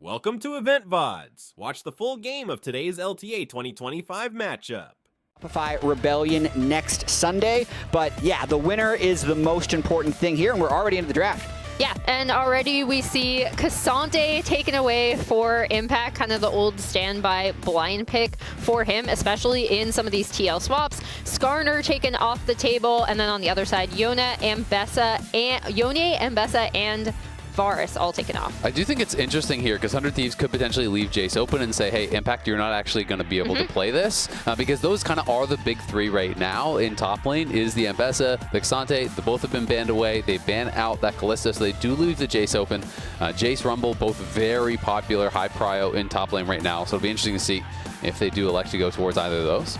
Welcome to Loleventvods. Watch the full game of today's LTA 2025 matchup. Rebellion next Sunday, but yeah, the winner is the most important thing here, and we're already into the draft. Yeah, and already we see Cassante taken away for Impact, kind of the old standby blind pick for him, especially in some of these TL swaps. Skarner taken off the table, and then on the other side, Yone, Ambessa, and Varus all taken off. I do think it's interesting here because 100 Thieves could potentially leave Jace open and say, hey, Impact, you're not actually going to be able to play this because those kind of are the big three right now in top lane is the Ambessa, the Cassante. The both have been banned away. They ban out that Kalista, so they do leave the Jace open. Jace, Rumble, both very popular, high prio in top lane right now, so it'll be interesting to see if they do elect to go towards either of those.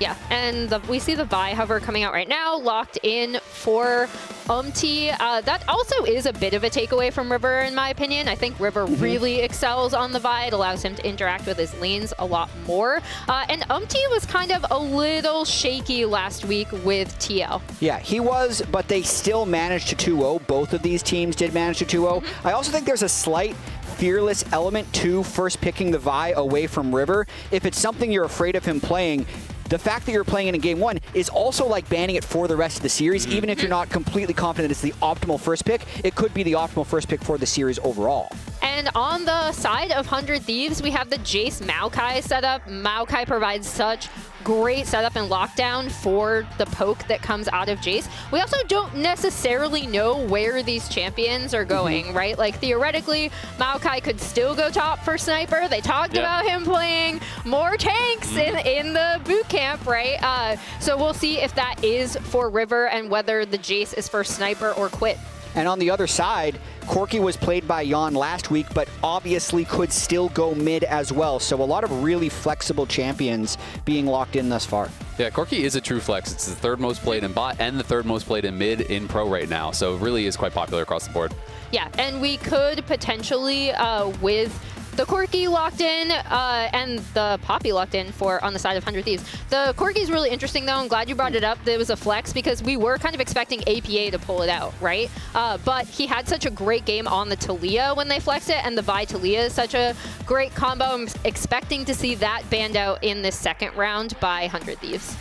Yeah, and we see the Vi hover coming out right now, locked in for That also is a bit of a takeaway from River, in my opinion. I think River really excels on the Vi. It allows him to interact with his lanes a lot more. And was kind of a little shaky last week with TL. Yeah, he was, but they still managed to 2-0. Both of these teams did manage to 2-0. I also think there's a slight fearless element to first picking the Vi away from River. If it's something you're afraid of him playing, the fact that you're playing it in game one is also like banning it for the rest of the series. Even if you're not completely confident it's the optimal first pick, it could be the optimal first pick for the series overall. And on the side of 100 Thieves, we have the Jace Maokai setup. Maokai provides such great setup and lockdown for the poke that comes out of Jace. We also don't necessarily know where these champions are going, right? Like, theoretically, Maokai could still go top for Sniper. They talked about him playing more tanks in the boot camp, right? So we'll see if that is for River and whether the Jace is for Sniper or Quit. And on the other side, Corki was played by Jan last week, but obviously could still go mid as well. So a lot of really flexible champions being locked in thus far. Yeah, Corki is a true flex. It's the third most played in bot and the third most played in mid in pro right now. So it really is quite popular across the board. Yeah, and we could potentially, with the Corki locked in and the Poppy locked in for on the side of 100 Thieves. The Corki is really interesting, though. I'm glad you brought it up. There was a flex because we were kind of expecting APA to pull it out, right? But he had such a great game on the Talia when they flexed it, and the Vi Talia is such a great combo. I'm expecting to see that banned out in this second round by 100 Thieves.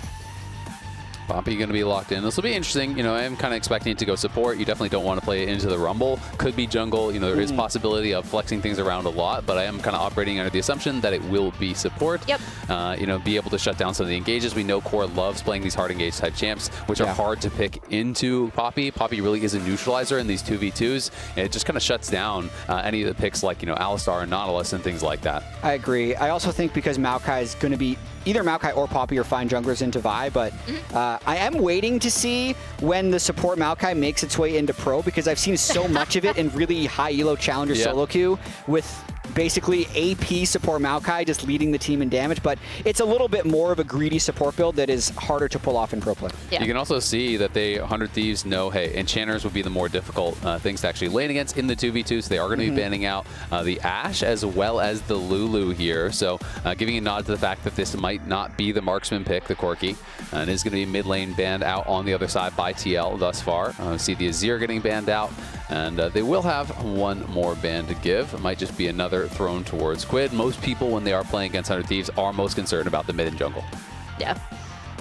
Poppy going to be locked in. This will be interesting. You know, I am kind of expecting it to go support. You definitely don't want to play it into the Rumble. Could be jungle. You know, there is possibility of flexing things around a lot, but I am kind of operating under the assumption that it will be support. Yep. You know, be able to shut down some of the engages. We know Core loves playing these hard engage type champs, which are hard to pick into Poppy. Poppy really is a neutralizer in these 2v2s, and it just kind of shuts down any of the picks like, you know, Alistar and Nautilus and things like that. I agree. I also think because Maokai is going to be either Maokai or Poppy or fine junglers into Vi, but I am waiting to see when the support Maokai makes its way into pro, because I've seen so much of it in really high elo challenger solo queue with basically AP support Maokai just leading the team in damage, but it's a little bit more of a greedy support build that is harder to pull off in pro play. Yeah. You can also see that 100 Thieves know, hey, enchanters would be the more difficult things to actually lane against in the 2v2, so they are going to be banning out the Ashe as well as the Lulu here, so giving a nod to the fact that this might not be the marksman pick, the Corki, and is going to be mid lane banned out on the other side by TL thus far. See the Azir getting banned out, and they will have one more ban to give. It might just be another thrown towards Quid. Most people, when they are playing against 100 Thieves, are most concerned about the mid and jungle. Yeah.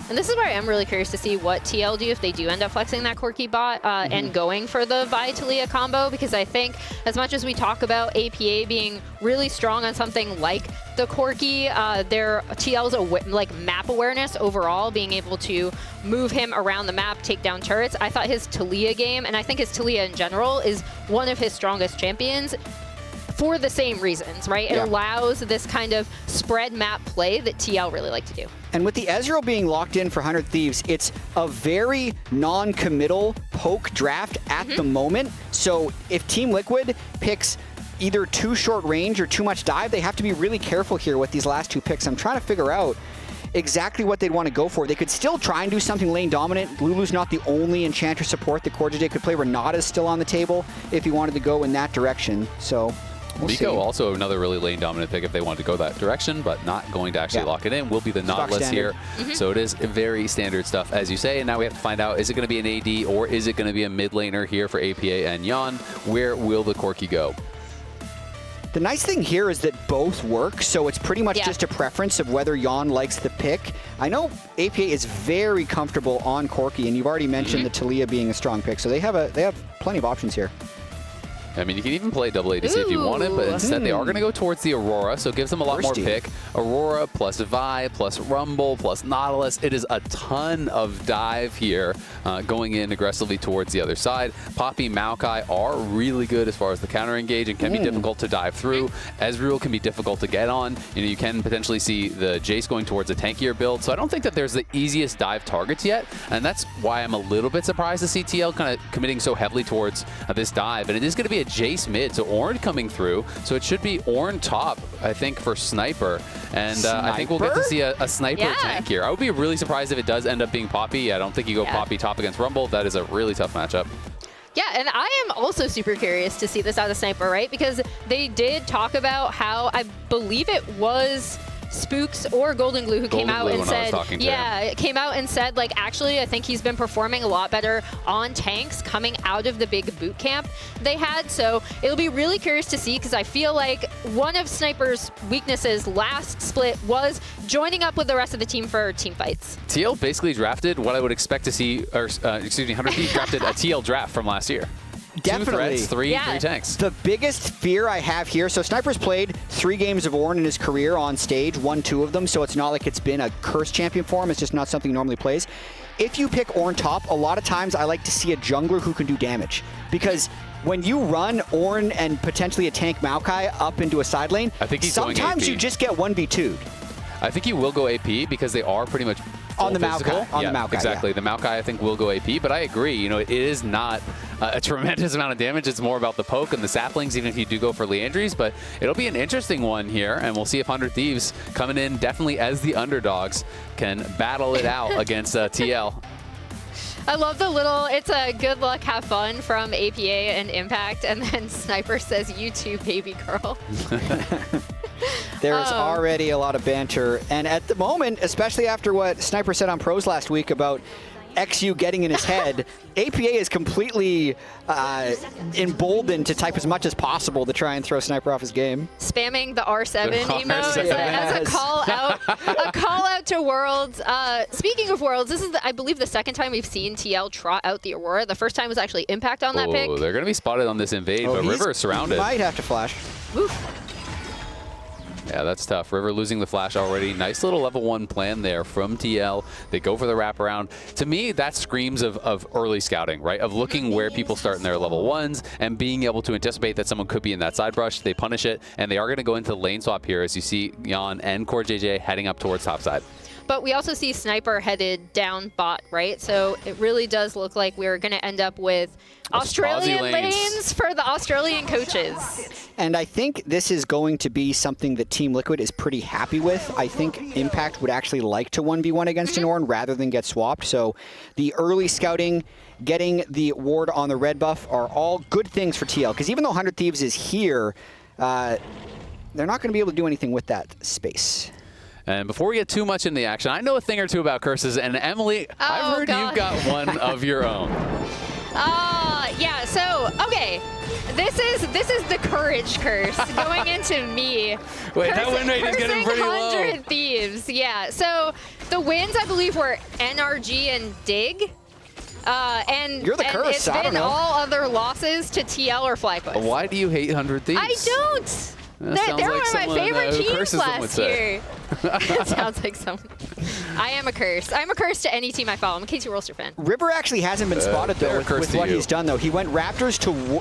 And this is where I am really curious to see what TL do if they do end up flexing that Corki bot and going for the Vi Talia combo, because I think as much as we talk about APA being really strong on something like the Corki, their TL's like map awareness overall, being able to move him around the map, take down turrets. I thought his Talia game, and I think his Talia in general, is one of his strongest champions for the same reasons, right? It allows this kind of spread map play that TL really like to do. And with the Ezreal being locked in for 100 Thieves, it's a very non-committal poke draft at the moment. So if Team Liquid picks either too short range or too much dive, they have to be really careful here with these last two picks. I'm trying to figure out exactly what they'd want to go for. They could still try and do something lane dominant. Lulu's not the only enchanter support that Corjade could play. Renata's still on the table if he wanted to go in that direction. So we'll see. Also another really lane dominant pick if they wanted to go that direction, but not going to actually lock it in. Will be the Nautilus here. So it is very standard stuff, as you say. And now we have to find out, is it going to be an AD or is it going to be a mid laner here for APA and Jan? Where will the Corki go? The nice thing here is that both work, so it's pretty much Yeah. just a preference of whether Jan likes the pick. I know APA is very comfortable on Corki, and you've already mentioned the Talia being a strong pick, so they have plenty of options here. I mean, you can even play double ADC if you wanted, but instead they are going to go towards the Aurora, so it gives them a lot more pick. Aurora plus Vi plus Rumble plus Nautilus. It is a ton of dive here going in aggressively towards the other side. Poppy, Maokai are really good as far as the counter engage and can be difficult to dive through. Ezreal can be difficult to get on. You know, you can potentially see the Jace going towards a tankier build, so I don't think that there's the easiest dive targets yet, and that's why I'm a little bit surprised to see TL kind of committing so heavily towards this dive, and it is going to be a Jace mid, so Ornn coming through, so it should be Ornn top, I think, for Sniper, and I think we'll get to see a Sniper tank here. I would be really surprised if it does end up being Poppy. I don't think you go Poppy top against Rumble. That is a really tough matchup. Yeah, and I am also super curious to see this out of Sniper, right? Because they did talk about how, I believe it was Spooks or Golden Glue who came out and said, came out and said, like, actually, I think he's been performing a lot better on tanks coming out of the big boot camp they had. So it'll be really curious to see, because I feel like one of Sniper's weaknesses last split was joining up with the rest of the team for team fights. TL basically drafted what I would expect to see, or excuse me, 100 Thieves drafted a TL draft from last year. Definitely. 2 threats, three tanks. The biggest fear I have here, so Sniper's played 3 games of Ornn in his career on stage, won 2 of them, so it's not like it's been a cursed champion for him. It's just not something he normally plays. If you pick Ornn top, a lot of times I like to see a jungler who can do damage, because when you run Ornn and potentially a tank Maokai up into a side lane, I think he's sometimes you just get 1v2'd. I think he will go AP because they are pretty much on the Maokai. On the Maokai, exactly. The Maokai, I think, will go AP, but I agree. You know, it is not a tremendous amount of damage. It's more about the poke and the saplings, even if you do go for Leandries, but it'll be an interesting one here, and we'll see if 100 Thieves coming in definitely as the underdogs can battle it out against TL. I love the little, it's a good luck, have fun from APA and Impact, and then Sniper says, you too, baby girl. There's already a lot of banter, and at the moment, especially after what Sniper said on Pros last week about XU getting in his head, APA is completely emboldened to type as much as possible to try and throw Sniper off his game. Spamming the R7 emote as a call out to Worlds. Speaking of Worlds, this is, I believe, the second time we've seen TL trot out the Aurora. The first time was actually Impact on that pick. They're going to be spotted on this invade, but River is surrounded. He might have to flash. Oof. Yeah, that's tough. River losing the flash already. Nice little level 1 plan there from TL. They go for the wraparound. To me, that screams of early scouting, right? Of looking where people start in their level 1s and being able to anticipate that someone could be in that side brush. They punish it, and they are going to go into the lane swap here as you see Jan and Core JJ heading up towards top side. But we also see Sniper headed down bot, right? So it really does look like we're going to end up with Australian lanes for the Australian coaches. And I think this is going to be something that Team Liquid is pretty happy with. I think Impact would actually like to 1v1 against an Ornn rather than get swapped. So the early scouting, getting the ward on the red buff are all good things for TL. Because even though 100 Thieves is here, they're not going to be able to do anything with that space. And before we get too much into the action, I know a thing or two about curses. And Emily, I've heard you've got one of your own. Yeah, so, okay. This is the courage curse going into me. Wait, that win rate is getting pretty low. 100 Thieves, yeah. So the wins, I believe, were NRG and Dig. And you're the curse, it's I don't been know. all other losses to TL or FlyQuest. Why do you hate 100 Thieves? I don't. They're like one of my favorite teams last year. That sounds like someone. I am a curse. I'm a curse to any team I follow. I'm a Casey Rolster fan. River actually hasn't been spotted, though, with what he's done, though. He went Raptors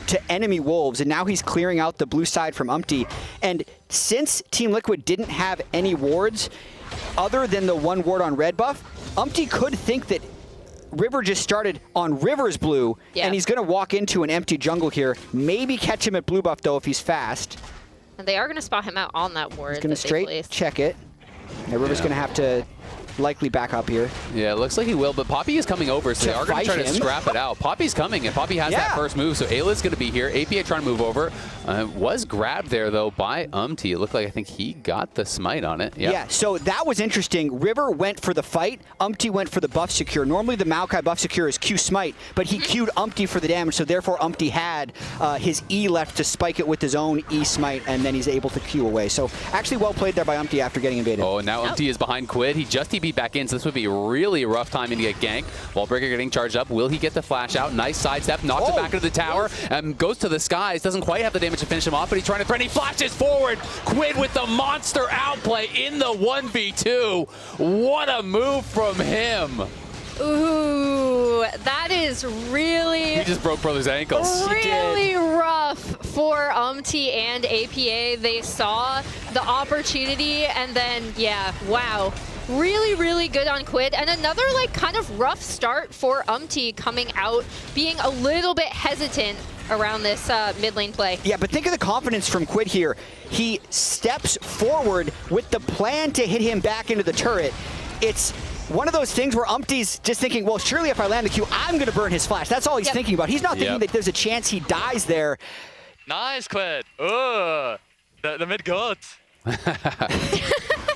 to enemy Wolves, and now he's clearing out the blue side from Umpty. And since Team Liquid didn't have any wards, other than the 1 ward on red buff, Umpty could think that River just started on River's blue, and he's going to walk into an empty jungle here. Maybe catch him at blue buff, though, if he's fast. And they are going to spot him out on that ward. He's going to straight check it. And River's going to have to likely back up here. Yeah, it looks like he will, but Poppy is coming over, so they are going to try to scrap it out. Poppy's coming, and Poppy has that first move, so Ayla's going to be here. APA trying to move over. Was grabbed there, though, by It looked like I think he got the smite on it. Yep. Yeah, so that was interesting. River went for the fight. Went for the buff secure. Normally the Maokai buff secure is Q smite, but he queued for the damage, so therefore had his E left to spike it with his own E smite, and then he's able to Q away. So actually well played there by after getting invaded. Oh, and now is behind Quid. He just TP'd back in, so this would be really a rough timing to get ganked. Wallbreaker getting charged up. Will he get the flash out? Nice sidestep. Knocks it back into the tower and goes to the skies. Doesn't quite have the damage to finish him off, but he's trying to threaten. He flashes forward. Quid with the monster outplay in the 1v2. What a move from him. Ooh, that is really... He just broke brother's ankles. Really rough for and APA. They saw the opportunity and then, yeah, wow. Really, really good on Quid. And another, like, kind of rough start for coming out, being a little bit hesitant around this mid lane play. Yeah, but think of the confidence from Quid here. He steps forward with the plan to hit him back into the turret. It's one of those things where Umpty's just thinking, well, surely if I land the Q, I'm going to burn his flash. That's all he's thinking about. He's not thinking that there's a chance he dies there. Nice, Quid. Oh, the mid gods.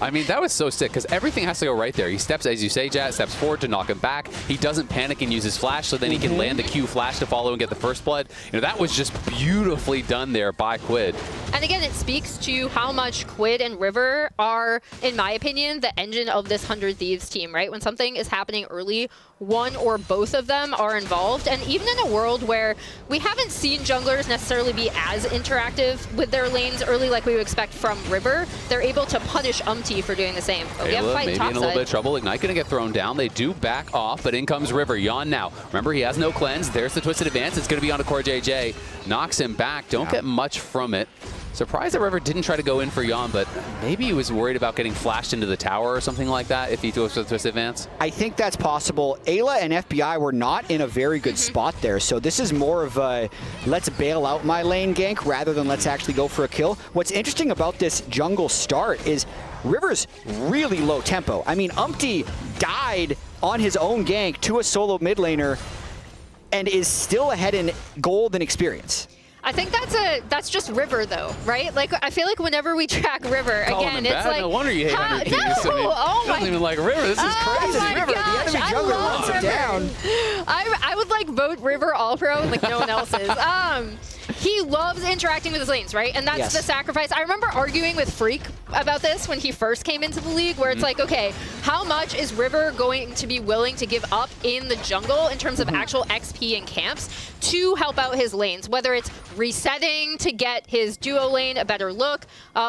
I mean, that was so sick because everything has to go right there. He steps, as you say, Jat, steps forward to knock him back. He doesn't panic and use his flash, so then he can land the Q flash to follow and get the first blood. You know, that was just beautifully done there by Quid. And again, it speaks to how much Quid and River are, in my opinion, the engine of this 100 Thieves team, right? When something is happening early, one or both of them are involved. And even in a world where we haven't seen junglers necessarily be as interactive with their lanes early like we would expect from River, they're able to punish for doing the same. Oh, we have a fight maybe in a little bit of trouble. Ignite going to get thrown down. They do back off, but in comes River. Yawn now. Remember, he has no cleanse. There's the twisted advance. It's going to be on a core JJ. Knocks him back. Don't get much from it. Surprised that River didn't try to go in for Yawn, but maybe he was worried about getting flashed into the tower or something like that if he goes for the twisted advance. I think that's possible. Ayla and FBI were not in a very good spot there, so this is more of a let's bail out my lane gank rather than let's actually go for a kill. What's interesting about this jungle start is River's really low tempo. I mean, died on his own gank to a solo mid laner and is still ahead in gold and experience. I think that's just River though, right? Like I feel like whenever we track River, again, it's like no wonder you hate 100 Thieves. No, I mean, oh my! Doesn't even like River. This is crazy. Oh my River, gosh, the enemy jungler runs him down. I would like vote River all pro like no one else is. He loves interacting with his lanes, right? And that's the sacrifice. I remember arguing with Freak about this when he first came into the league, where it's like, okay, how much is River going to be willing to give up in the jungle in terms of actual XP and camps to help out his lanes? Whether it's resetting to get his duo lane a better look,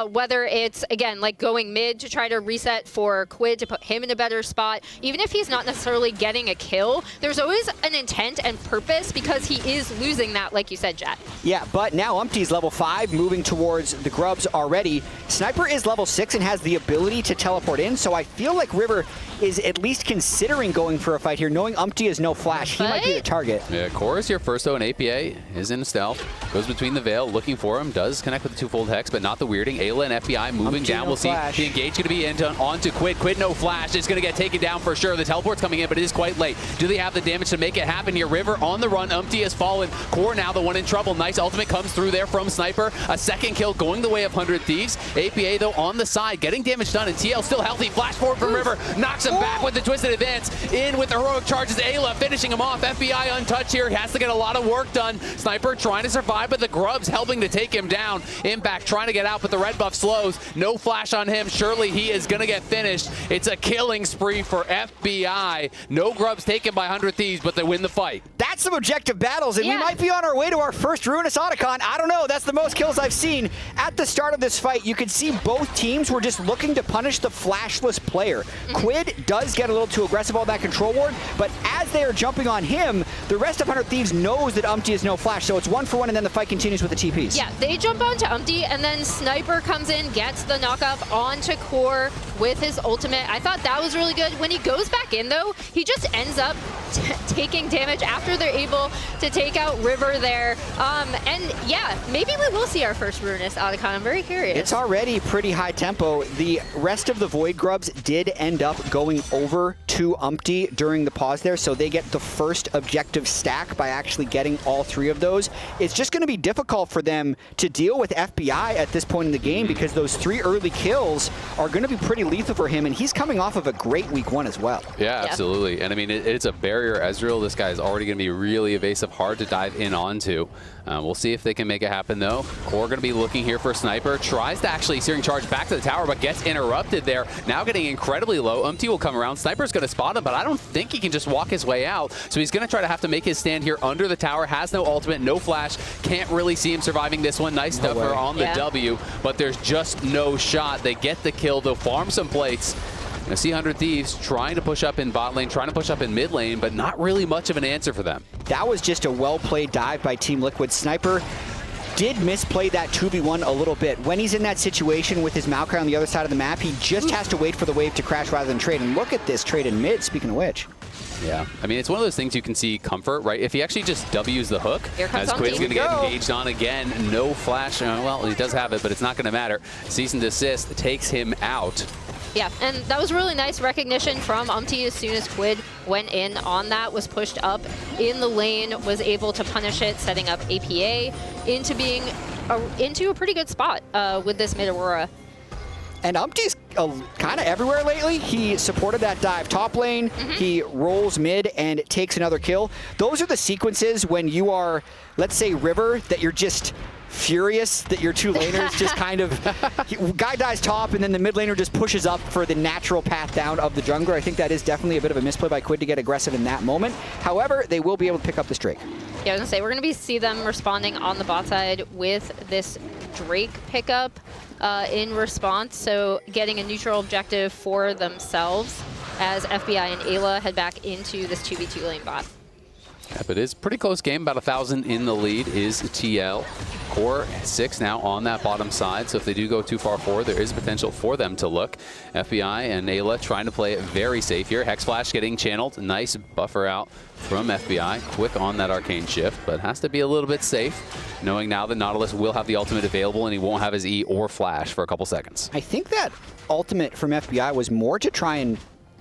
whether it's, again, like going mid to try to reset for Quid to put him in a better spot. Even if he's not necessarily getting a kill, there's always an intent and purpose because he is losing that, like you said, Jat. Yeah, but now Umpty's level 5, moving towards the grubs already. Sniper is level 6 and has the ability to teleport in, so I feel like River is at least considering going for a fight here, knowing Umpty has no flash. He might be the target. Yeah, Core is here first, though, and APA is in stealth. Goes between the veil, looking for him. Does connect with the twofold hex, but not the weirding. Ayla and FBI moving down. We'll see the engage going to be onto Quid. Quid no flash. It's going to get taken down for sure. The teleport's coming in, but it is quite late. Do they have the damage to make it happen here? River on the run. Umpty has fallen. Core now the one in trouble. Nice ultimate comes through there from Sniper. A second kill going the way of 100 Thieves. APA, though, on the side, getting damage done, and TL still healthy. Flash forward from River. Knocks him back with the twisted advance. In with the heroic charges. Ayla finishing him off. FBI untouched here. He has to get a lot of work done. Sniper trying to survive, but the grubs helping to take him down. Impact trying to get out, but the red buff slows. No flash on him. Surely he is going to get finished. It's a killing spree for FBI. No grubs taken by 100 Thieves, but they win the fight. That's some objective battles, and we might be on our way to our first Ruinous Otacon. I don't know. That's the most kills I've seen. At the start of this fight, you could see both teams were just looking to punish the flashless player. Quid does get a little too aggressive on that control ward, but as they are jumping on him, the rest of 100 Thieves knows that Umpty has no flash, so it's 1-for-1, and then the fight continues with the TPs. Yeah, they jump onto Umpty, and then Sniper comes in, gets the knockup onto Core with his ultimate. I thought that was really good. When he goes back in, though, he just ends up taking damage after they're able to take out River there. And yeah, maybe we will see our first Ruinous out of con. I'm very curious. It's already pretty high tempo. The rest of the Void Grubs did end up going over to Umpty during the pause there, so they get the first objective stack by actually getting all 3 of those. It's just going to be difficult for them to deal with FBI at this point in the game because those 3 early kills are going to be pretty lethal for him, and he's coming off of a great week 1 as well. Yeah, absolutely. And I mean, it's a barrier. Ezreal, this guy is already going to be really evasive, hard to dive in onto. We'll see if they can make it happen, though. Core going to be looking here for a sniper. Tries to actually searing charge back to the tower, but gets interrupted there. Now getting incredibly low. Umpty will come around. Sniper's going to spot him, but I don't think he can just walk his way out. So he's going to try to have to make his stand here under the tower. Has no ultimate, no flash. Can't really see him surviving this one. Nice stuffer on the W, but there's just no shot. They get the kill. They'll farm some plates. I see 100 Thieves trying to push up in bot lane, trying to push up in mid lane, but not really much of an answer for them. That was just a well-played dive by Team Liquid. Sniper did misplay that 2v1 a little bit. When he's in that situation with his Maokai on the other side of the map, he just has to wait for the wave to crash rather than trade. And look at this trade in mid, speaking of which. Yeah, I mean, it's one of those things you can see comfort, right? If he actually just W's the hook, as Quid's going to get engaged on again, no flash. Well, he does have it, but it's not going to matter. Cease and desist takes him out. Yeah, and that was really nice recognition from Umpty as soon as Quid went in on that, was pushed up in the lane, was able to punish it, setting up APA into being into a pretty good spot with this mid Aurora. And Umpty's kind of everywhere lately. He supported that dive top lane, he rolls mid and takes another kill. Those are the sequences when you are, let's say, River, that you're just furious that your 2 laners just kind of, guy dies top and then the mid laner just pushes up for the natural path down of the jungler. I think that is definitely a bit of a misplay by Quid to get aggressive in that moment. However, they will be able to pick up this Drake. Yeah, I was gonna say, we're gonna see them responding on the bot side with this Drake pickup in response, so getting a neutral objective for themselves as FBI and Ayla head back into this 2v2 lane bot. Yeah, but it's a pretty close game. About 1,000 in the lead is TL. Core 6 now on that bottom side, so if they do go too far forward, there is potential for them to look. FBI and Ayla trying to play it very safe here. Hex Flash getting channeled. Nice buffer out from FBI. Quick on that arcane shift, but has to be a little bit safe, knowing now that Nautilus will have the ultimate available and he won't have his E or flash for a couple seconds. I think that ultimate from FBI was more to try and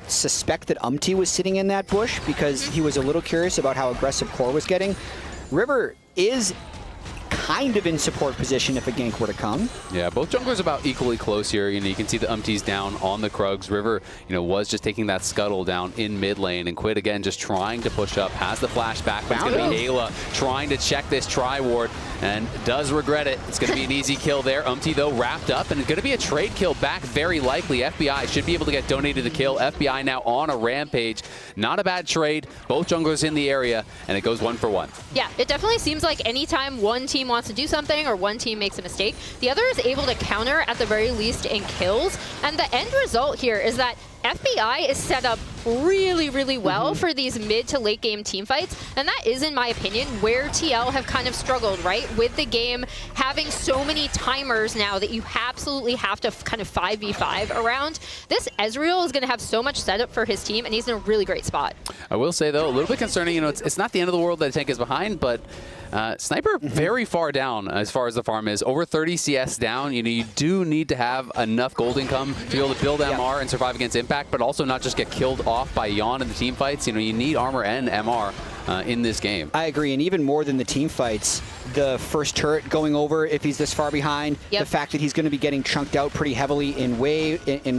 suspect that Umpty was sitting in that bush because he was a little curious about how aggressive Core was getting. River is kind of in support position if a gank were to come. Yeah, both junglers about equally close here. You can see the Umpty's down on the Krugs. River, was just taking that scuttle down in mid lane, and Quid again just trying to push up. Has the flash back, but it's going to be Ayla trying to check this tri-ward and does regret it. It's going to be an easy kill there. Umpty, though, wrapped up, and it's going to be a trade kill back very likely. FBI should be able to get donated the kill. FBI now on a rampage. Not a bad trade. Both junglers in the area, and it goes 1 for 1. Yeah, it definitely seems like anytime one team wants to do something or one team makes a mistake, the other is able to counter at the very least in kills. And the end result here is that FBI is set up really, really well for these mid to late game team fights. And that is, in my opinion, where TL have kind of struggled, right? With the game having so many timers now that you absolutely have to kind of 5v5 around. This Ezreal is going to have so much setup for his team, and he's in a really great spot. I will say, though, a little bit concerning. It's not the end of the world that Tank is behind, but Sniper very far down as far as the farm is. Over 30 CS down. You do need to have enough gold income to be able to build MR and survive against impact, but also not just get killed off by Yawn in the team fights. You need armor and MR in this game. I agree, and even more than the team fights, the first turret going over if he's this far behind, the fact that he's going to be getting chunked out pretty heavily in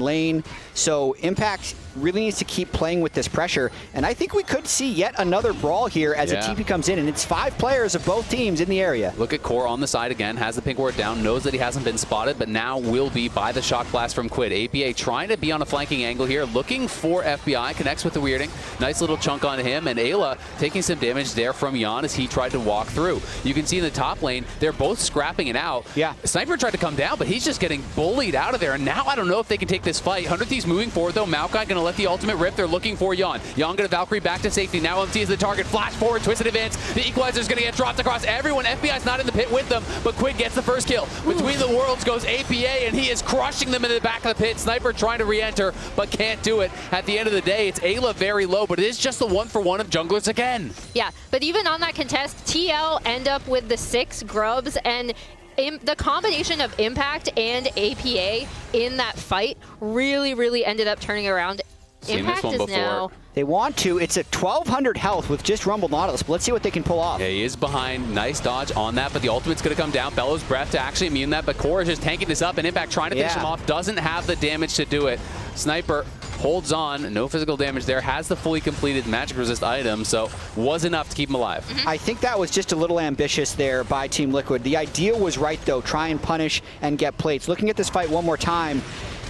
lane. So Impact really needs to keep playing with this pressure, and I think we could see yet another brawl here as a TP comes in, and it's 5 players of both teams in the area. Look at Core on the side again, has the pink ward down, knows that he hasn't been spotted, but now will be by the shock blast from Quid. APA trying to be on a flanking angle here, looking for FBI, connects with the weirding. Nice little chunk on him, and Ayla taking some damage there from Yawn as he tried to walk through. You can see in the top lane. They're both scrapping it out. Yeah. Sniper tried to come down, but he's just getting bullied out of there. And now I don't know if they can take this fight. 100 Thieves moving forward, though. Maokai going to let the ultimate rip. They're looking for Yon. Yon going to Valkyrie back to safety. Now MT is the target. Flash forward, twisted advance. The equalizer's going to get dropped across everyone. FBI's not in the pit with them, but Quid gets the first kill. Between the worlds goes APA, and he is crushing them in the back of the pit. Sniper trying to re-enter, but can't do it. At the end of the day, it's Ayla very low, but it is just the 1-for-1 of junglers again. Yeah, but even on that contest, TL end up with the 6 grubs, and the combination of Impact and APA in that fight really ended up turning around. Seen Impact this one is before. now... They want to. It's a 1,200 health with just Rumble Nautilus, but let's see what they can pull off. Yeah, he is behind. Nice dodge on that, but the ultimate's going to come down. Bellows Breath to actually immune that, but Core is just tanking this up, and Impact trying to finish him off. Doesn't have the damage to do it. Sniper holds on. No physical damage there. Has the fully completed magic resist item, so was enough to keep him alive. I think that was just a little ambitious there by Team Liquid. The idea was right, though. Try and punish and get plates. Looking at this fight one more time,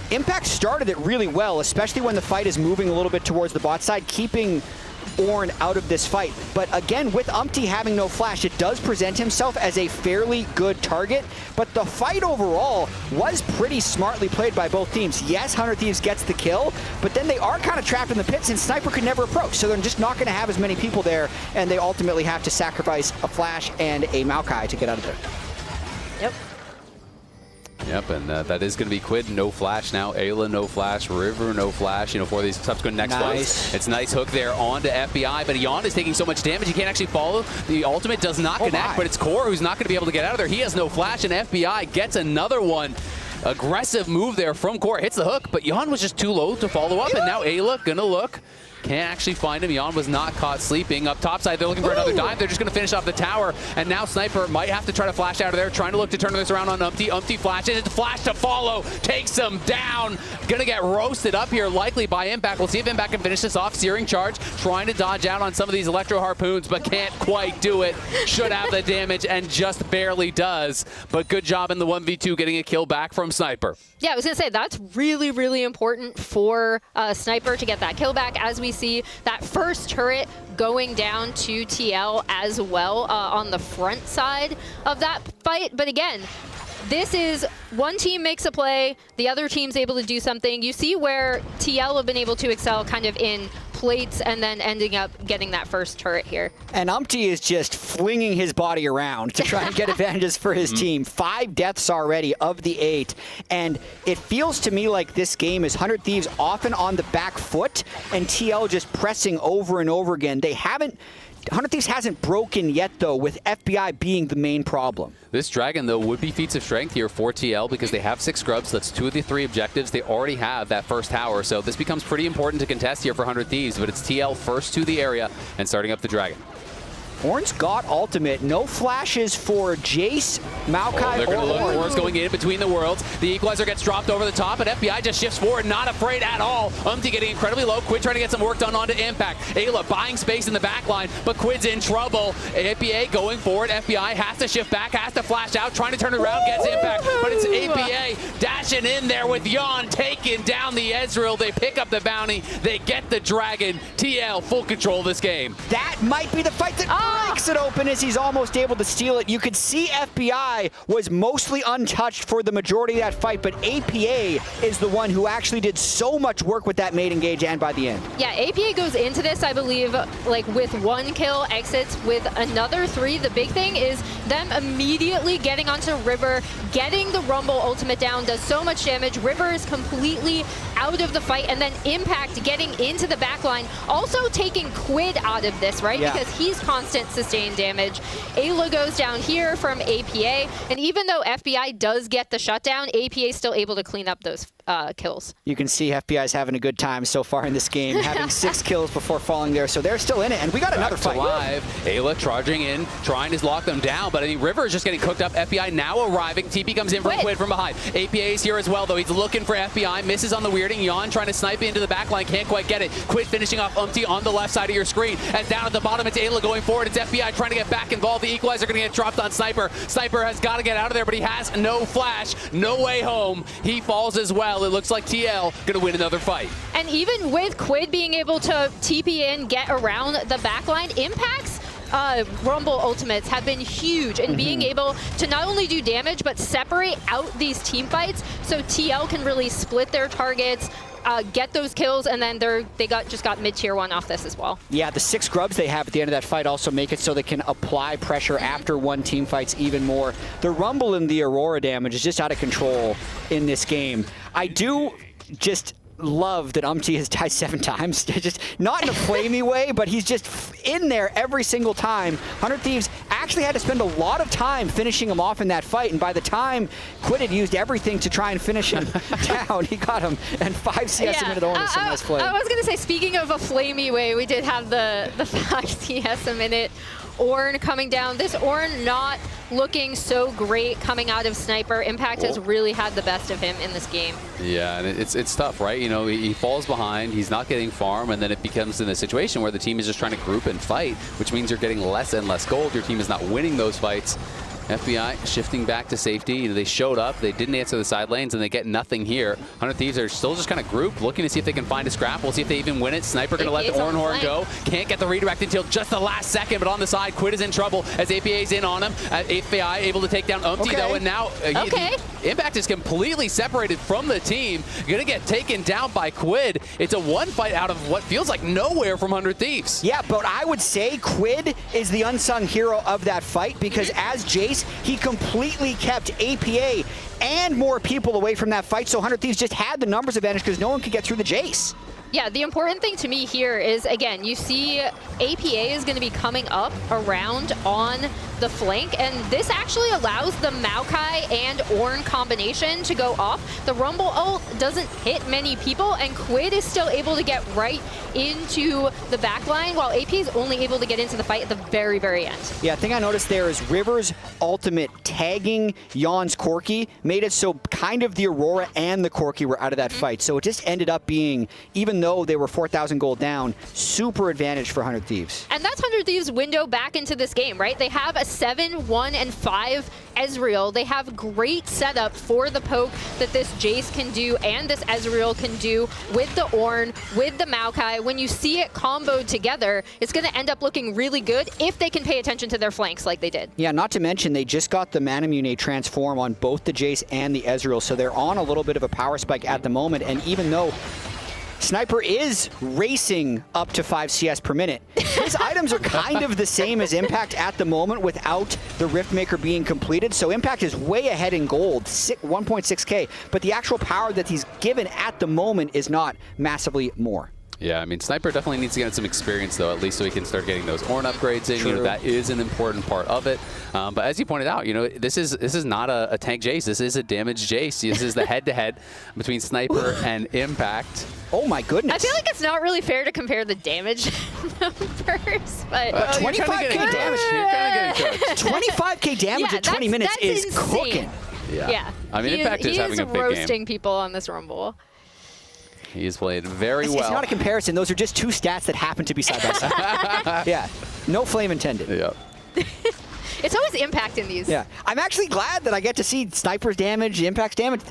Impact started it really well, especially when the fight is moving a little bit towards the bot side, keeping Ornn out of this fight. But again, with Umpty having no flash, it does present himself as a fairly good target. But the fight overall was pretty smartly played by both teams. Yes, 100 Thieves gets the kill, but then they are kind of trapped in the pits, and Sniper could never approach. So they're just not going to have as many people there, and they ultimately have to sacrifice a flash and a Maokai to get out of there. Yep. Yep, and that is going to be Quid, no flash now. Ayla, no flash. River, no flash, for these subsequent next ones. It's nice hook there onto FBI, but Yon is taking so much damage he can't actually follow. The ultimate does not connect, but it's Core who's not going to be able to get out of there. He has no flash, and FBI gets another one. Aggressive move there from Core. Hits the hook, but Yon was just too low to follow up, and now Ayla going to look. Can't actually find him. Yon was not caught sleeping. Up top side, they're looking for another dive. They're just going to finish off the tower. And now Sniper might have to try to flash out of there, trying to look to turn this around on Umpty. Umpty flashes. It's a flash to follow. Takes him down. Going to get roasted up here, likely by Impact. We'll see if Impact can finish this off. Searing charge, trying to dodge out on some of these Electro Harpoons, but can't quite do it. Should have the damage and just barely does. But good job in the 1v2 getting a kill back from Sniper. Yeah, I was going to say, that's really important for Sniper to get that kill back, as we see that first turret going down to TL as well on the front side of that fight. But again, this is one team makes a play, the other team's able to do something. You see where TL have been able to excel kind of in plates and then ending up getting that first turret here. And Umpty is just flinging his body around to try and get advantages for his team. 5 deaths already of the 8. And it feels to me like this game is 100 Thieves often on the back foot and TL just pressing over and over again. They haven't... 100 Thieves hasn't broken yet, though, with FBI being the main problem. This Dragon, though, would be feats of strength here for TL because they have 6 scrubs. That's 2 of the 3 objectives. They already have that first tower, so this becomes pretty important to contest here for 100 Thieves, but it's TL first to the area and starting up the Dragon. Ornn's got ultimate. No flashes for Jace, Maokai, they're going to look. Ornn. Ornn's going in between the worlds. The equalizer gets dropped over the top, and FBI just shifts forward, not afraid at all. Umpty getting incredibly low. Quid trying to get some work done onto Impact. Ayla buying space in the back line, but Quid's in trouble. APA going forward. FBI has to shift back, has to flash out, trying to turn it around, gets Impact, but it's APA dashing in there with Yon, taking down the Ezreal. They pick up the bounty. They get the Dragon. TL full control of this game. That might be the fight that breaks it open as he's almost able to steal it. You could see FBI was mostly untouched for the majority of that fight, but APA is the one who actually did so much work with that mate engage and by the end. Yeah, APA goes into this, I believe, like with 1 kill, exits with another 3. The big thing is them immediately getting onto River, getting the Rumble ultimate down, does so much damage. River is completely out of the fight, and then Impact getting into the back line, also taking Quid out of this, right? Yeah. Because he's constant sustained damage. Ayla goes down here from APA, and even though FBI does get the shutdown, APA is still able to clean up those kills. You can see FBI's having a good time so far in this game, having 6 kills before falling there, so they're still in it, and we got another fight. Live. Ayla charging in, trying to lock them down, but I mean, River is just getting cooked up. FBI now arriving. TP comes in from Quid from behind. APA is here as well, though. He's looking for FBI, misses on the weirding. Yon trying to snipe into the back line, can't quite get it. Quid finishing off Umpty on the left side of your screen, and down at the bottom, it's Ayla going forward. It's FBI trying to get back involved. The equalizer going to get dropped on Sniper. Sniper has got to get out of there, but he has no flash, no way home. He falls as well. It looks like TL going to win another fight. And even with Quid being able to TP in, get around the backline, Impact's Rumble ultimates have been huge in being able to not only do damage, but separate out these team fights so TL can really split their targets, get those kills, and then they just got mid-tier 1 off this as well. Yeah, the 6 grubs they have at the end of that fight also make it so they can apply pressure after one team fights even more. The Rumble and the Aurora damage is just out of control in this game. I do just love that has died 7 times. Just not in a flamey way, but he's just in there every single time. 100 Thieves actually had to spend a lot of time finishing him off in that fight, and by the time Quid had used everything to try and finish him down, he got him, and 5 CS a minute on some nice flame. I was going to say, speaking of a flamey way, we did have the 5 CS a minute Ornn coming down. This Ornn not looking so great coming out of Sniper. Impact has really had the best of him in this game. Yeah, and it's tough, right? You know, he falls behind, he's not getting farm, and then it becomes in a situation where the team is just trying to group and fight, which means you're getting less and less gold. Your team is not winning those fights. FBI shifting back to safety. You know, they showed up, they didn't answer the side lanes, and they get nothing here. 100 Thieves are still just kind of grouped, looking to see if they can find a scrap. We'll see if they even win it. Sniper going to let the Ornn go. Can't get the redirect until just the last second, but on the side, Quid is in trouble as APA is in on him. FBI able to take down Umpty, though, and now Impact is completely separated from the team. Going to get taken down by Quid. It's a one fight out of what feels like nowhere from 100 Thieves. Yeah, but I would say Quid is the unsung hero of that fight because as Jace, he completely kept APA and more people away from that fight, so 100 Thieves just had the numbers advantage because no one could get through the Jace. Yeah, the important thing to me here is, again, you see APA is going to be coming up around on the flank, and this actually allows the Maokai and Ornn combination to go off. The Rumble ult doesn't hit many people, and Quid is still able to get right into the backline, while AP is only able to get into the fight at the very, very end. Yeah, the thing I noticed there is River's ultimate tagging Yon's Corki made it so kind of the Aurora and the Corki were out of that fight. So it just ended up being, even though they were 4,000 gold down, super advantage for 100 Thieves. And that's 100 Thieves' window back into this game, right? They have a 7, 1, and 5 Ezreal. They have great setup for the poke that this Jace can do and this Ezreal can do with the Ornn, with the Maokai. When you see it comboed together, it's going to end up looking really good if they can pay attention to their flanks like they did. Yeah, not to mention they just got the Manamune transform on both the Jace and the Ezreal, so they're on a little bit of a power spike at the moment, and even though Sniper is racing up to 5 CS per minute, his items are kind of the same as Impact at the moment without the Riftmaker being completed. So Impact is way ahead in gold, 1.6k, but the actual power that he's given at the moment is not massively more. Yeah, I mean, Sniper definitely needs to get some experience, though, at least so he can start getting those Ornn upgrades in. True. You know, that is an important part of it. But as you pointed out, you know, this is not a tank Jace. This is a damage Jace. This is the head-to-head between Sniper and Impact. Oh my goodness. I feel like it's not really fair to compare the damage numbers, but 25k damage. 25k damage at 20 minutes is insane. cooking. Yeah. I mean, Impact is having a big game. He is roasting people on this Rumble. He's played very well. It's not a comparison. Those are just two stats that happen to be side by side. Yeah. No flame intended. Yeah. It's always Impact in these. Yeah. I'm actually glad that I get to see Sniper's damage, Impact's damage.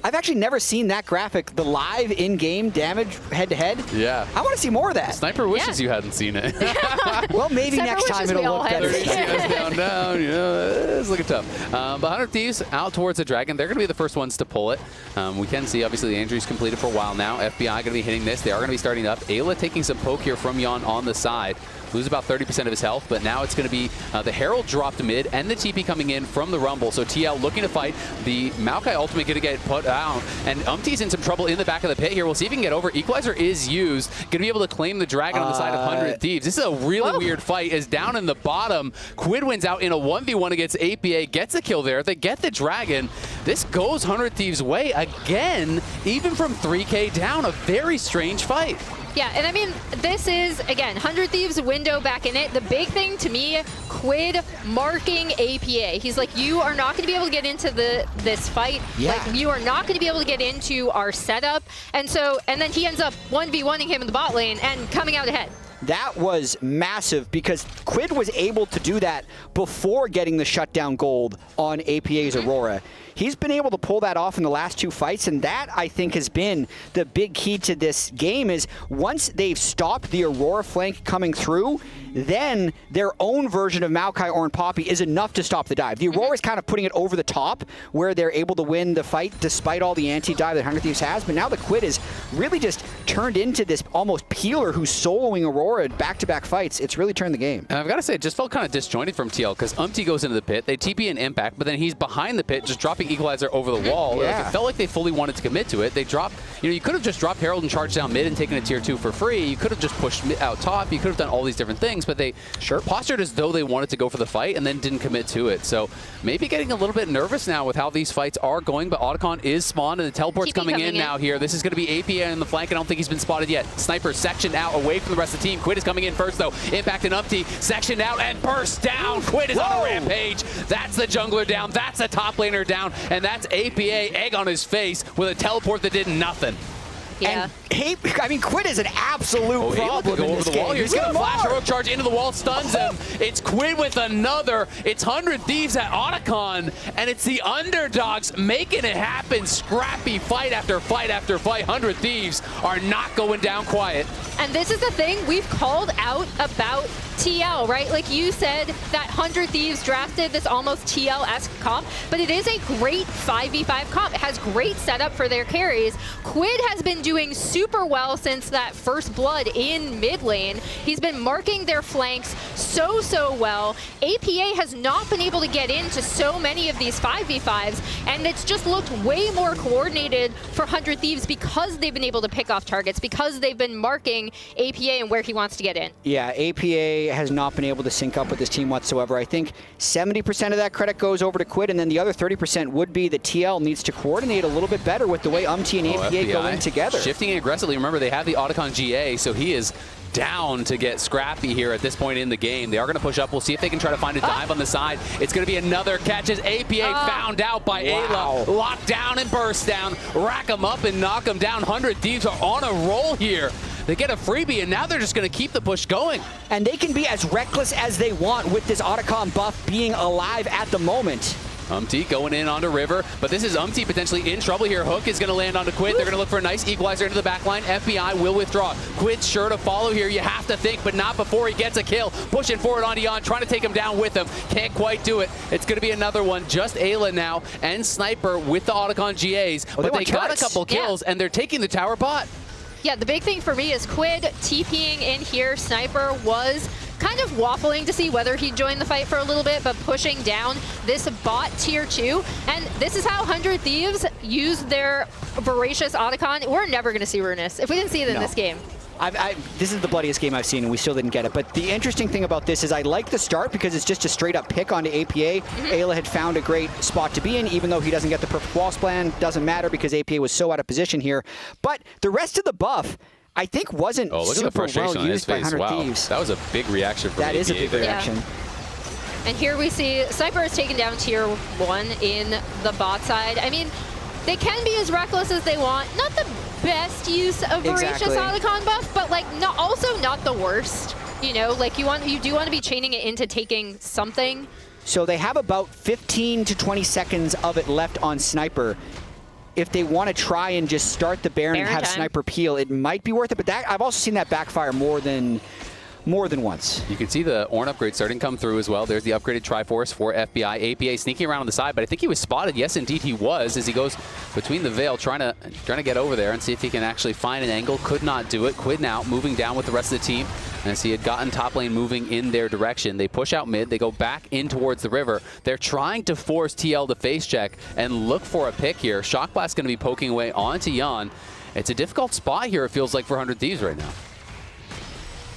I've actually never seen that graphic, the live in-game damage head-to-head. Yeah. I want to see more of that. Sniper wishes you hadn't seen it. Well, maybe Sniper next time it'll look better. 30 CS down, you know, it's looking tough. But 100 Thieves out towards the Dragon. They're going to be the first ones to pull it. We can see, obviously, the injury's completed for a while now. FBI going to be hitting this. They are going to be starting up. Ayla taking some poke here from Yon on the side. Lose about 30% of his health, but now it's going to be the Herald dropped mid and the TP coming in from the Rumble. So TL looking to fight. The Maokai ultimate going to get put down, and Umpty's in some trouble in the back of the pit here. We'll see if he can get over. Equalizer is used. Going to be able to claim the Dragon on the side of 100 Thieves. This is a really weird fight. Is down in the bottom. Quid wins out in a 1v1 against APA. Gets a kill there. If they get the Dragon, this goes 100 Thieves' way again, even from 3k down. A very strange fight. Yeah, and I mean, this is, again, 100 Thieves window back in it. The big thing to me, Quid marking APA. He's like, you are not going to be able to get into this fight. Yeah. Like, you are not going to be able to get into our setup. And then he ends up 1v1ing him in the bot lane and coming out ahead. That was massive because Quid was able to do that before getting the shutdown gold on APA's Aurora. he's been able to pull that off in the last 2 fights, and that, I think, has been the big key to this game is once they've stopped the Aurora flank coming through, then their own version of Maokai or Poppy is enough to stop the dive. The Aurora is kind of putting it over the top where they're able to win the fight despite all the anti-dive that 100 Thieves has, but now the Quid is really just turned into this almost peeler who's soloing Aurora back-to-back fights. It's really turned the game. And I've got to say, it just felt kind of disjointed from TL because goes into the pit, they TP an impact, but then he's behind the pit just dropping Equalizer over the wall. Yeah. Like, it felt like they fully wanted to commit to it. They dropped, you could have just dropped Herald and charged down mid and taken a tier 2 for free. You could have just pushed out top. You could have done all these different things, but they postured as though they wanted to go for the fight and then didn't commit to it. So maybe getting a little bit nervous now with how these fights are going, but Otacon is spawned and the teleport's coming in now here. This is going to be APA on the flank. I don't think he's been spotted yet. Sniper sectioned out away from the rest of the team. Quid is coming in first though. Impact and Umpty sectioned out and burst down. Quid is on a rampage. That's the jungler down. That's the top laner down. And that's APA egg on his face with a teleport that did nothing. Yeah. And Quid is an absolute problem go in over this the game. wall. He's going to flash heroic charge into the wall, stuns him. It's Quid with another. It's 100 Thieves at Otacon, and it's the underdogs making it happen. Scrappy fight after fight after fight. 100 Thieves are not going down quiet. And this is the thing we've called out about TL, right? Like you said, that 100 Thieves drafted this almost TL-esque comp, but it is a great 5v5 comp. It has great setup for their carries. Quid has been doing super well since that first blood in mid lane. He's been marking their flanks so well. APA has not been able to get into so many of these 5v5s, and it's just looked way more coordinated for 100 Thieves because they've been able to pick off targets, because they've been marking APA and where he wants to get in. Yeah, APA has not been able to sync up with his team whatsoever. I think 70% of that credit goes over to Quid, and then the other 30% would be that TL needs to coordinate a little bit better with the way Umpty and APA go in together. Shifting aggressively. Remember, they have the Otacon GA, so he is down to get scrappy here at this point in the game. They are going to push up. We'll see if they can try to find a dive on the side. It's going to be another catch as APA found out by Ayla. Locked down and burst down. Rack them up and knock them down. 100 Thieves are on a roll here. They get a freebie, and now they're just going to keep the push going. And they can be as reckless as they want with this Otacon buff being alive at the moment. Umpty going in onto River, but this is Umpty potentially in trouble here. Hook is going to land onto Quid. They're going to look for a nice equalizer into the back line. FBI will withdraw. Quid's sure to follow here. You have to think, but not before he gets a kill. Pushing forward on Yon, trying to take him down with him. Can't quite do it. It's going to be another one. Just Ayla now and Sniper with the Otacon GAs, but they got a couple kills, and they're taking the tower bot. Yeah, the big thing for me is Quid TPing in here. Sniper was kind of waffling to see whether he'd join the fight for a little bit, but pushing down this bot tier 2. And this is how 100 Thieves use their voracious Otacon. We're never going to see Ruinous if we didn't see it in this game. This is the bloodiest game I've seen, and we still didn't get it. But the interesting thing about this is I like the start because it's just a straight-up pick onto APA. Ayla had found a great spot to be in, even though he doesn't get the perfect wall plan. Doesn't matter because APA was so out of position here. But the rest of the buff, I think, wasn't super well used by 100 Thieves. That was a big reaction from APA. That is a big reaction. Yeah. And here we see Sniper has taken down tier 1 in the bot side. I mean, they can be as reckless as they want. Not the best use of voracious Otacon buff, but like also not the worst. You know, like you do want to be chaining it into taking something. So they have about 15 to 20 seconds of it left on Sniper. If they want to try and just start the Baron and have Sniper peel, it might be worth it. But that, I've also seen that backfire more than once. You can see the Ornn upgrade starting to come through as well. There's the upgraded Triforce for FBI. APA sneaking around on the side, but I think he was spotted. Yes, indeed he was, as he goes between the veil, trying to get over there and see if he can actually find an angle. Could not do it. Quid now moving down with the rest of the team. As he had gotten top lane moving in their direction. They push out mid. They go back in towards the river. They're trying to force TL to face check and look for a pick here. Shock Blast going to be poking away onto Yon. It's a difficult spot here, it feels like, for 100 Thieves right now.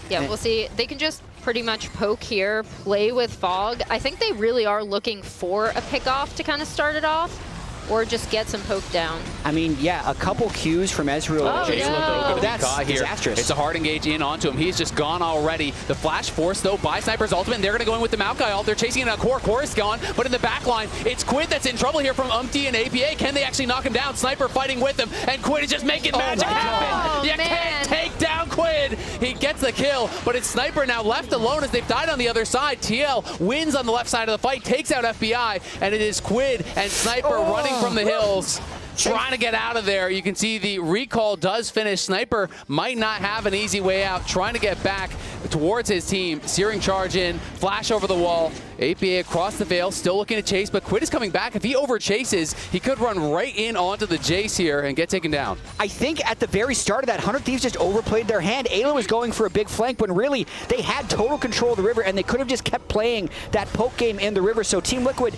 Yeah, we'll see. They can just pretty much poke here, play with Fog. I think they really are looking for a pick-off to kind of start it off, or just get some poke down. I mean, yeah, a couple Qs from Ezreal. Oh, no. That's disastrous. It's a hard engage in onto him. He's just gone already. The flash force, though, by Sniper's ultimate. They're going to go in with the Maokai ult. They're chasing in a core. Core is gone. But in the back line, it's Quid that's in trouble here from Umpty and APA. Can they actually knock him down? Sniper fighting with him. And Quid is just making magic happen. Oh, You man. can't take down Quid. He gets the kill, but it's Sniper now left alone as they've died on the other side. TL wins on the left side of the fight, takes out FBI, and it is Quid and Sniper running from the hills. Trying to get out of there. You can see the recall does finish. Sniper might not have an easy way out. Trying to get back towards his team. Searing charge in. Flash over the wall. APA across the veil. Still looking to chase, but Quid is coming back. If he over chases, he could run right in onto the Jace here and get taken down. I think at the very start of that, 100 Thieves just overplayed their hand. Ayla was going for a big flank when really they had total control of the river, and they could have just kept playing that poke game in the river. So Team Liquid,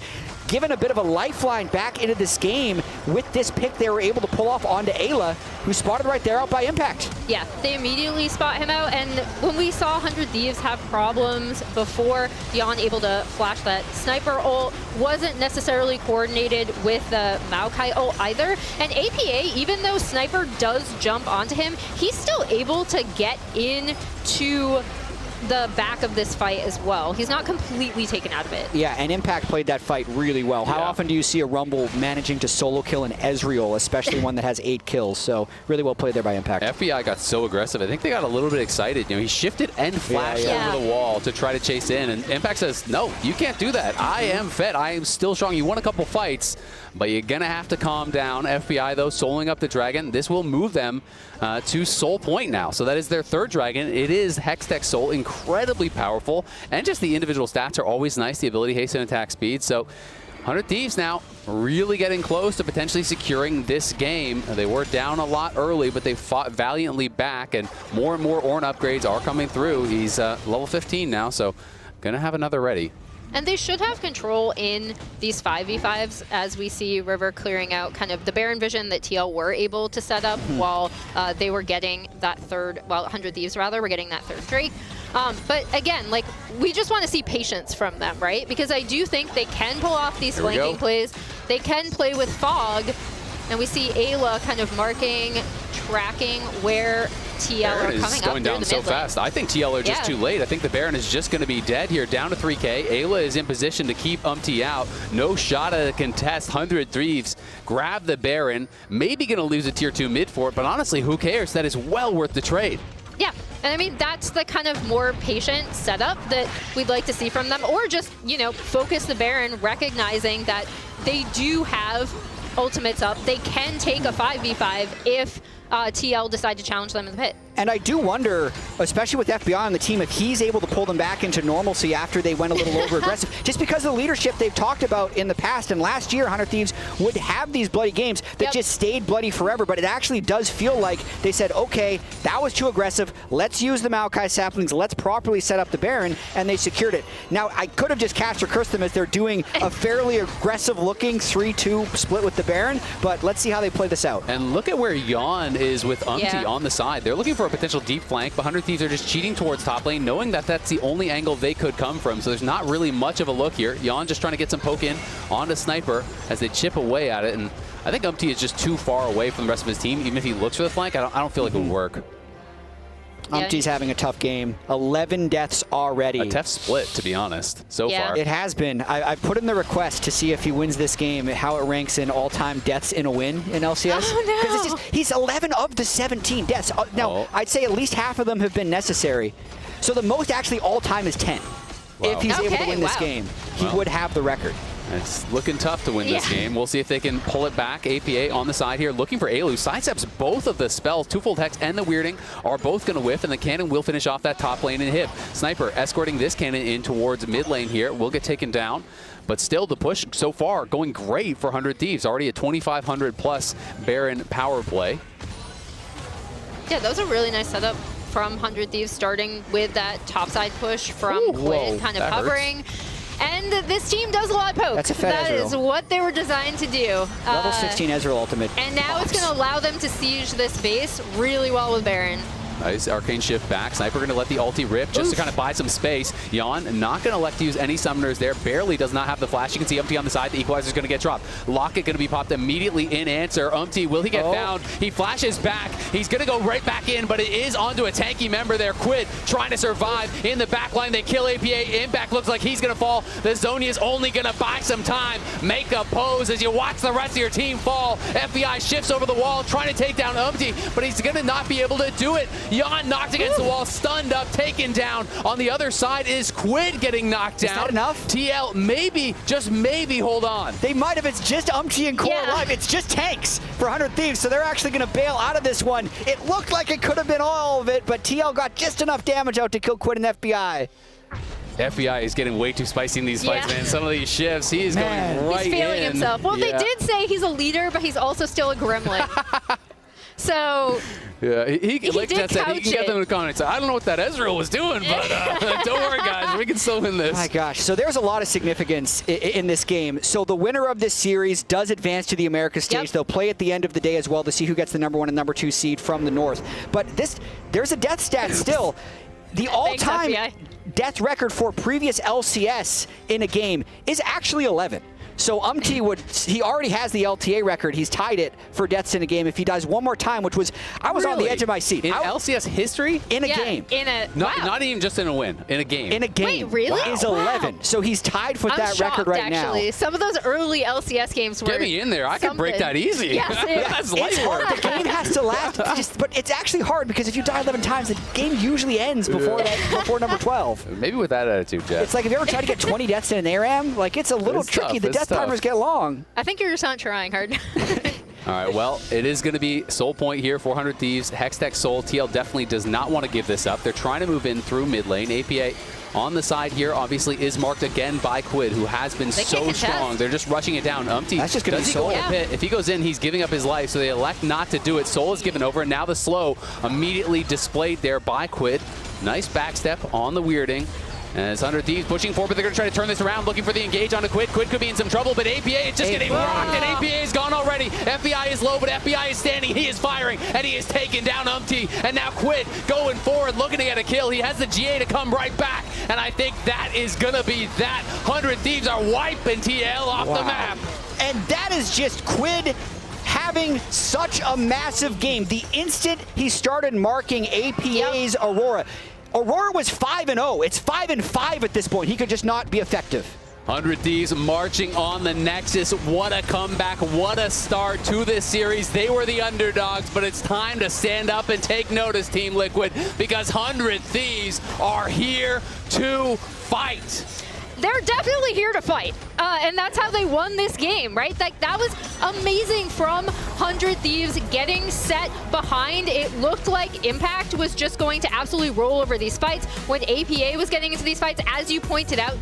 given a bit of a lifeline back into this game, with this pick they were able to pull off onto Ayla, who spotted right there out by Impact. Yeah, they immediately spot him out, and when we saw 100 Thieves have problems before, Yon able to flash that Sniper ult, wasn't necessarily coordinated with the Maokai ult either, and APA, even though Sniper does jump onto him, he's still able to get into the back of this fight as well. He's not completely taken out of it. Yeah, and Impact played that fight really well. How often do you see a Rumble managing to solo kill an Ezreal, especially one that has 8 kills? So really well played there by Impact. FBI got so aggressive. I think they got a little bit excited. You know, he shifted and flashed over the wall to try to chase in, and Impact says, no, you can't do that. I am fed. I am still strong. You won a couple fights, but you're going to have to calm down. FBI, though, soloing up the Dragon. This will move them to Soul Point now. So that is their 3rd Dragon. It is Hextech Soul, incredibly powerful, and just the individual stats are always nice. The ability, haste, and attack speed. So 100 Thieves now really getting close to potentially securing this game. They were down a lot early, but they fought valiantly back, and more Ornn upgrades are coming through. He's level 15 now, so gonna have another ready. And they should have control in these 5v5s as we see River clearing out kind of the Baron vision that TL were able to set up while they were getting that 100 Thieves rather, were getting that 3rd Drake. But again, like, we just want to see patience from them, right? Because I do think they can pull off these flanking plays. They can play with Fog. And we see Ayla kind of marking, tracking where TL Baron are coming is going down so fast. I think TL are just too late. I think the Baron is just going to be dead here, down to 3K. Ayla is in position to keep out. No shot at a contest. 100 Thieves grab the Baron. Maybe going to lose a tier 2 mid for it, but honestly, who cares? That is well worth the trade. Yeah, and I mean, that's the kind of more patient setup that we'd like to see from them, or just, you know, focus the Baron, recognizing that they do have ultimates up. They can take a 5v5 if TL decide to challenge them in the pit. And I do wonder, especially with FBI on the team, if he's able to pull them back into normalcy after they went a little over-aggressive. Just because of the leadership they've talked about in the past. And last year, 100 Thieves would have these bloody games that just stayed bloody forever. But it actually does feel like they said, okay, that was too aggressive. Let's use the Maokai saplings. Let's properly set up the Baron. And they secured it. Now, I could have just cast or cursed them as they're doing a fairly aggressive-looking 3-2 split with the Baron. But let's see how they play this out. And look at where Yon is with on the side. They're looking for a potential deep flank, but 100 Thieves are just cheating towards top lane, knowing that that's the only angle they could come from. So there's not really much of a look here. Yon just trying to get some poke in onto Sniper as they chip away at it. And I think is just too far away from the rest of his team. Even if he looks for the flank, I don't feel like it would work. Umpty's having a tough game. 11 deaths already. A tough split, to be honest, so far. It has been. I put in the request to see if he wins this game, how it ranks in all-time deaths in a win in LCS. Oh, no. He's 11 of the 17 deaths. Now, I'd say at least half of them have been necessary. So the most actually all-time is 10. If he's able to win this game, he would have the record. It's looking tough to win this game. We'll see if they can pull it back. APA on the side here, looking for Ayla. Sidesteps both of the spells. Twofold Hex and the Weirding are both going to whiff, and the cannon will finish off that top lane and hit. Sniper escorting this cannon in towards mid lane here. Will get taken down. But still, the push so far going great for 100 Thieves. Already a 2,500 plus Baron power play. Yeah, that was a really nice setup from 100 Thieves, starting with that topside push from Quid, kind of hovering. And this team does a lot of poke. That's a fed That Ezreal. is what they were designed to do. Level 16 Ezreal ultimate. And now it's going to allow them to siege this base really well with Baron. Nice arcane shift back. Sniper going to let the ulti rip just to kind of buy some space. Jan not going to elect to use any summoners there. Barely does not have the flash. You can see Umpty on the side. The equalizer is going to get dropped. Locket going to be popped immediately in answer. Umpty, will he get found? He flashes back. He's going to go right back in, but it is onto a tanky member there. Quid trying to survive in the back line. They kill APA. Impact looks like he's going to fall. The Zonia is only going to buy some time. Make a pose as you watch the rest of your team fall. FBI shifts over the wall, trying to take down Umpty, but he's going to not be able to do it. Jan knocked against the wall, stunned up, taken down. On the other side is Quid getting knocked down. Is that enough? TL, maybe, just maybe, hold on. They might have. It's just Umpty and Core alive. It's just tanks for 100 Thieves, so they're actually going to bail out of this one. It looked like it could have been all of it, but TL got just enough damage out to kill Quid and FBI. FBI is getting way too spicy in these fights, man. Some of these shifts, he is going right in. He's feeling himself. Well, they did say he's a leader, but he's also still a gremlin. So yeah, he like did Jess said, he can get them in the comments. I don't know what that Ezreal was doing, but don't worry, guys. We can still win this. My gosh. So there's a lot of significance in this game. So the winner of this series does advance to the Americas stage. They'll play at the end of the day as well to see who gets the #1 and #2 seed from the North. But there's a death stat still. The all-time death record for previous LCS in a game is actually 11. So Umpty he already has the LTA record. He's tied it for deaths in a game if he does one more time, which was, I was on the edge of my seat. In LCS history? In a game. Not even just in a win, in a game. In a game. Wait, really? Is 11. So he's tied for that record right actually. now. Some of those early LCS games were Get me in there. I can break that easy. Yes, That's light work. The game has to last, but it's actually hard because if you die 11 times, the game usually ends before #12. Maybe with that attitude, Jeff. It's like if you ever try to get 20 deaths in an ARAM, like it's a little tricky. The death timers get long. I think you're just not trying hard. All right, well, it is going to be Soul Point here, 400 Thieves, Hextech Soul. TL definitely does not want to give this up. They're trying to move in through mid lane. APA on the side here obviously is marked again by Quid, who has been so strong. They're just rushing it down. Umpty, that's just going to be Soul. If he goes in, he's giving up his life, so they elect not to do it. Soul is given over, and now the slow immediately displayed there by Quid. Nice backstep on the weirding. And it's 100 Thieves pushing forward, but they're going to try to turn this around, looking for the engage on a Quid. Quid could be in some trouble, but APA is just getting rocked, and APA is gone already. FBI is low, but FBI is standing. He is firing, and he is taking down Umpty. And now Quid going forward, looking to get a kill. He has the GA to come right back, and I think that is going to be that. 100 Thieves are wiping TL off the map. And that is just Quid having such a massive game. The instant he started marking APA's Aurora. Aurora was 5-0. It's 5-5 at this point. He could just not be effective. 100 Thieves marching on the Nexus. What a comeback. What a start to this series. They were the underdogs, but it's time to stand up and take notice, Team Liquid, because 100 Thieves are here to fight. They're definitely here to fight, and that's how they won this game, right? Like, that was amazing from 100 Thieves getting set behind. It looked like Impact was just going to absolutely roll over these fights. When APA was getting into these fights, as you pointed out,